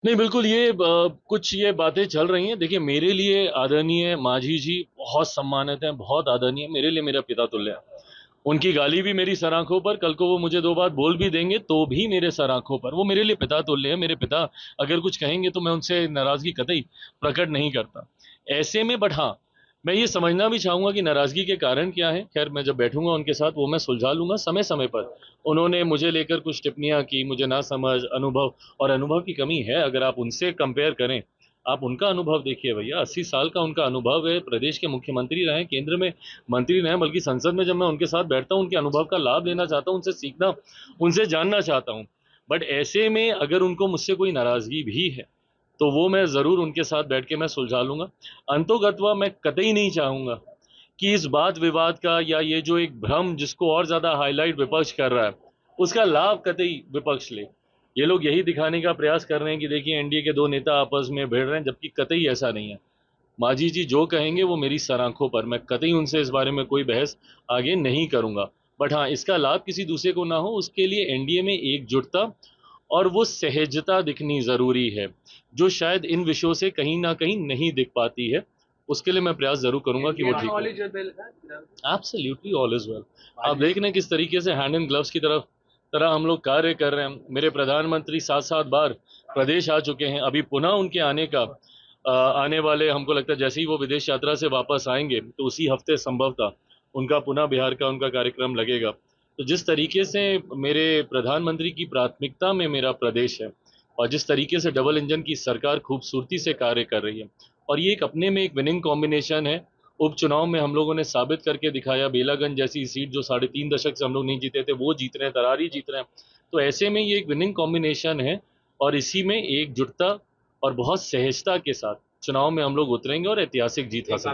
नहीं, बिल्कुल ये कुछ ये बातें चल रही हैं। देखिए, मेरे लिए आदरणीय मांझी जी बहुत सम्मानित हैं, बहुत आदरणीय, मेरे लिए मेरा पिता तुल्य हैं। उनकी गाली भी मेरी सर आँखों पर, कल को वो मुझे 2 बात बोल भी देंगे, तो भी मेरे सर आँखों पर। वो मेरे लिए पिता तुल्य हैं, मेरे पिता अगर कुछ कहेंगे तो मैं उनसे नाराज़गी कतई प्रकट नहीं करता। ऐसे में बट हाँ, मैं ये समझना भी चाहूँगा कि नाराज़गी के कारण क्या हैं? ख़ैर मैं जब बैठूँगा उनके साथ वो मैं सुलझा लूँगा समय-समय पर। उन्होंने मुझे लेकर कुछ टिप्पणियाँ की, मुझे नासमझ, अनुभव और अनुभव की कमी है अगर आप उनसे कंपेयर करें, आप उनका अनुभव देखिए भैया 80 साल का उनका अनुभव है, प्रदेश के मुख्यमंत्री रहे, केंद्र में मंत्री रहे, बल्कि संसद में जब मैं उनके साथ बैठता हूँ, उनके अनुभव का लाभ लेना चाहता हूँ, उनसे सीखना, उनसे जानना चाहता हूँ। बट ऐसे में अगर उनको मुझसे कोई नाराज़गी भी है, तो वो मैं ज़रूर उनके साथ बैठ के मैं सुलझा लूँगा। अंतोगत्वा मैं कतई नहीं चाहूँगा कि इस वाद-विवाद का या ये जो एक भ्रम जिसको और ज़्यादा हाइलाइट विपक्ष कर रहा है, उसका लाभ कतई विपक्ष ले। ये लोग यही दिखाने का प्रयास कर रहे हैं कि देखिए एनडीए के 2 नेता आपस में भिड़ रहे हैं, जबकि कतई ऐसा नहीं है। मांझी जी जो कहेंगे वो मेरी सर आँखों पर, मैं कतई उनसे इस बारे में कोई बहस आगे नहीं करूँगा। बट हाँ, इसका लाभ किसी दूसरे को ना हो उसके लिए एनडीए में एकजुटता और वो सहजता दिखनी ज़रूरी है, जो शायद इन विषयों से कहीं न कहीं नहीं दिख पाती है। उसके लिए मैं प्रयास ज़रूर करूँगा कि वो ठीक हो। Absolutely all is well. आप देख रहे हैं किस तरीके से हैंड इन ग्लव्स की तरह हम लोग कार्य कर रहे हैं। मेरे प्रधानमंत्री 7-7 बार प्रदेश आ चुके हैं। अभी पुनः उनके आने का आने वाले हमको लगता है जैसे ही वो विदेश यात्रा से वापस आएँगे, तो उसी हफ्ते संभवतः उनका पुनः बिहार का उनका कार्यक्रम लगेगा। तो जिस तरीके से मेरे प्रधानमंत्री की प्राथमिकता में मेरा प्रदेश है और जिस तरीके से डबल इंजन की सरकार खूबसूरती से कार्य कर रही है और ये एक अपने में एक विनिंग कॉम्बिनेशन है। उपचुनाव में हम लोगों ने साबित करके दिखाया, बेलागंज जैसी सीट जो 3.5 दशक से हम लोग नहीं जीते थे, वो जीत रहे हैं, तरारी जीत रहे हैं। तो ऐसे में ये एक विनिंग कॉम्बिनेशन है और इसी में एकजुटता और बहुत सहजता के साथ चुनाव में हम लोग उतरेंगे और ऐतिहासिक जीत हासिल